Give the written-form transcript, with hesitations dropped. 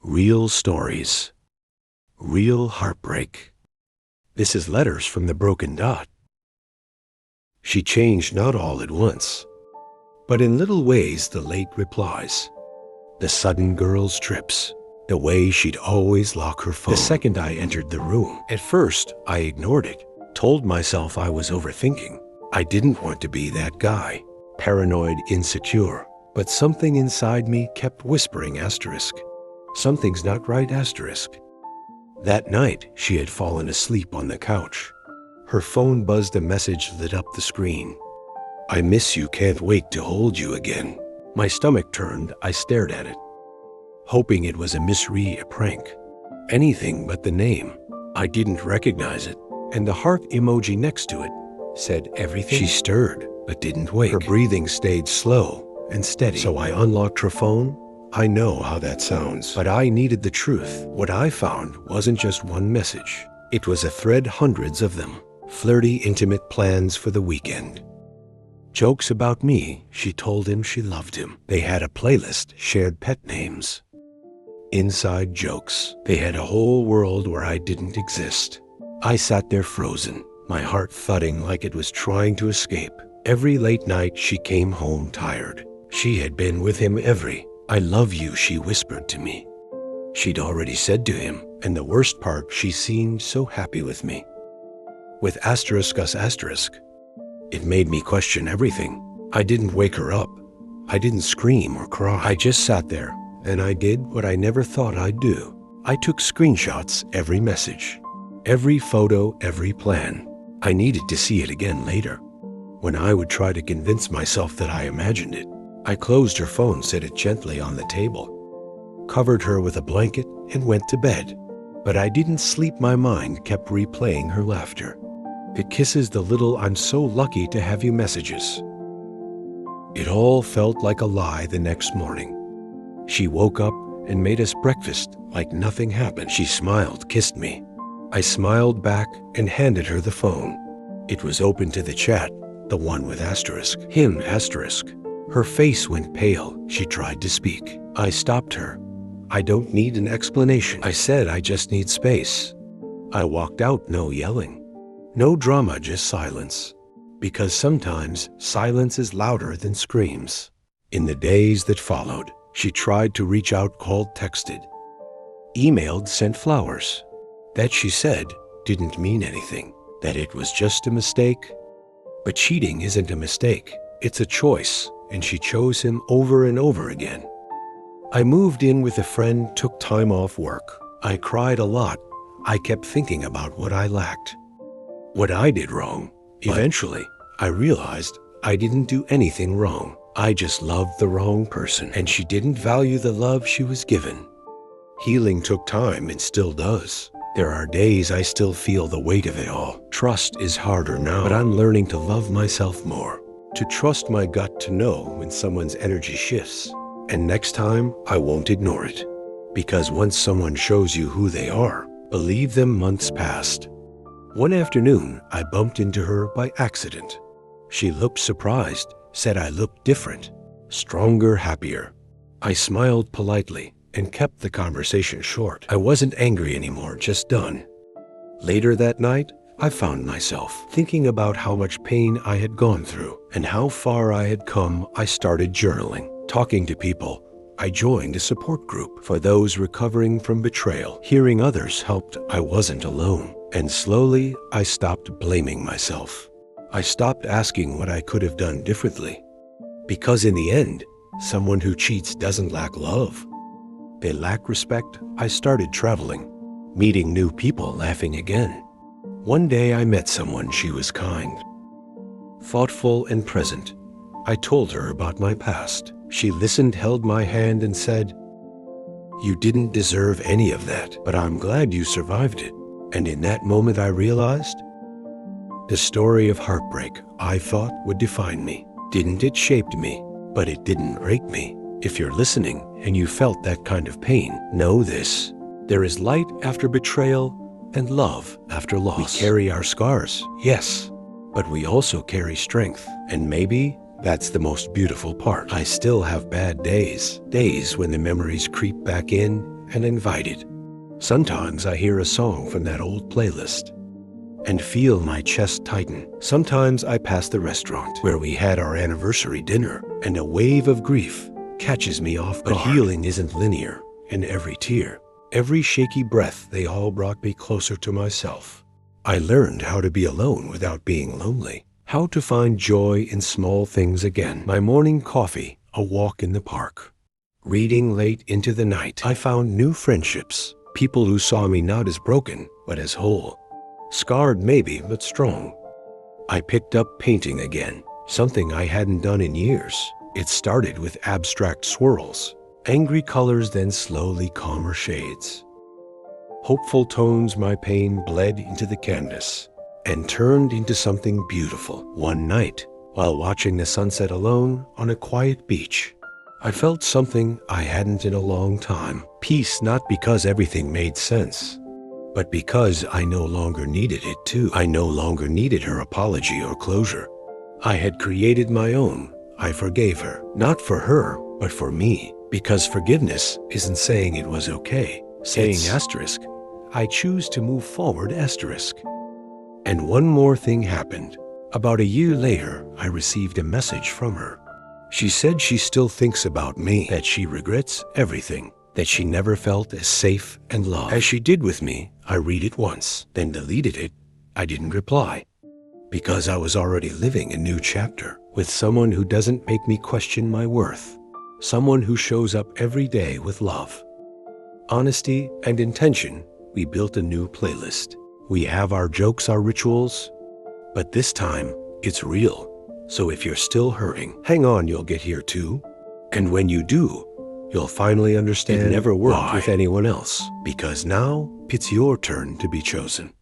Real stories. Real heartbreak. This is Letters from the Broken Dot. She changed not all at once, but in little ways the late replies, the sudden girl's trips, the way she'd always lock her phone. The second I entered the room, at first I ignored it, told myself I was overthinking. I didn't want to be that guy, paranoid, insecure, but something inside me kept whispering asterisk. Something's not right, asterisk. That night, she had fallen asleep on the couch. Her phone buzzed, a message lit up the screen. I miss you, can't wait to hold you again. My stomach turned, I stared at it, hoping it was a misread, a prank. Anything but the name. I didn't recognize it, and the heart emoji next to it said everything. She stirred, but didn't wake. Her breathing stayed slow and steady. So I unlocked her phone. I know how that sounds, but I needed the truth. What I found wasn't just one message. It was a thread, hundreds of them. Flirty, intimate plans for the weekend. Jokes about me. She told him she loved him. They had a playlist, shared pet names. Inside jokes. They had a whole world where I didn't exist. I sat there frozen, my heart thudding like it was trying to escape. Every late night she came home tired. She had been with him every I love you, she whispered to me. She'd already said to him, and the worst part, she seemed so happy with me. With asterisk us asterisk. It made me question everything. I didn't wake her up. I didn't scream or cry. I just sat there, and I did what I never thought I'd do. I took screenshots, every message, every photo, every plan. I needed to see it again later, when I would try to convince myself that I imagined it. I closed her phone, set it gently on the table, covered her with a blanket, and went to bed. But I didn't sleep. My mind kept replaying her laughter, the kisses, the little "I'm so lucky to have you" messages. It all felt like a lie. The next morning, she woke up and made us breakfast like nothing happened. She smiled, kissed me. I smiled back and handed her the phone. It was open to the chat, the one with asterisk. Him, asterisk. Her face went pale. She tried to speak. I stopped her. I don't need an explanation. I said I just need space. I walked out, no yelling, no drama, just silence. Because sometimes silence is louder than screams. In the days that followed, she tried to reach out, called, texted, emailed, sent flowers. That, she said, didn't mean anything, that it was just a mistake. But cheating isn't a mistake. It's a choice. And she chose him over and over again. I moved in with a friend, took time off work. I cried a lot. I kept thinking about what I lacked, what I did wrong. Eventually, I realized I didn't do anything wrong. I just loved the wrong person, and she didn't value the love she was given. Healing took time and still does. There are days I still feel the weight of it all. Trust is harder now, but I'm learning to love myself more. To trust my gut, to know when someone's energy shifts. And next time, I won't ignore it. Because once someone shows you who they are, believe them. Months passed. One afternoon, I bumped into her by accident. She looked surprised, said I looked different, stronger, happier. I smiled politely and kept the conversation short. I wasn't angry anymore, just done. Later that night, I found myself thinking about how much pain I had gone through and how far I had come. I started journaling, talking to people. I joined a support group for those recovering from betrayal. Hearing others helped. I wasn't alone. And slowly, I stopped blaming myself. I stopped asking what I could have done differently. Because in the end, someone who cheats doesn't lack love. They lack respect. I started traveling, meeting new people, laughing again. One day I met someone. She was kind, thoughtful, and present. I told her about my past. She listened, held my hand, and said, "You didn't deserve any of that, but I'm glad you survived it." And in that moment I realized the story of heartbreak I thought would define me. Didn't. It shaped me, but it didn't break me. If you're listening and you felt that kind of pain, know this. There is light after betrayal and love after loss. We carry our scars, yes, but we also carry strength. And maybe that's the most beautiful part. I still have bad days, days when the memories creep back in and invited. Sometimes I hear a song from that old playlist and feel my chest tighten. Sometimes I pass the restaurant where we had our anniversary dinner, and a wave of grief catches me off guard. But healing isn't linear, and every tear, every shaky breath, they all brought me closer to myself. I learned how to be alone without being lonely, how to find joy in small things again. My morning coffee, a walk in the park, reading late into the night. I found new friendships, people who saw me not as broken, but as whole. Scarred maybe, but strong. I picked up painting again, something I hadn't done in years. It started with abstract swirls, angry colors, then slowly calmer shades. Hopeful tones, my pain bled into the canvas and turned into something beautiful. One night, while watching the sunset alone on a quiet beach, I felt something I hadn't in a long time. Peace, not because everything made sense, but because I no longer needed it to. I no longer needed her apology or closure. I had created my own. I forgave her, not for her, but for me. Because forgiveness isn't saying it was okay. Saying asterisk, I choose to move forward asterisk. And one more thing happened. About a year later, I received a message from her. She said she still thinks about me, that she regrets everything, that she never felt as safe and loved as she did with me. I read it once, then deleted it. I didn't reply, because I was already living a new chapter with someone who doesn't make me question my worth, someone who shows up every day with love, honesty, and intention. We built a new playlist. We have our jokes, our rituals, but this time it's real. So if you're still hurting, hang on, you'll get here too. And when you do, you'll finally understand it never worked with anyone else, because now it's your turn to be chosen.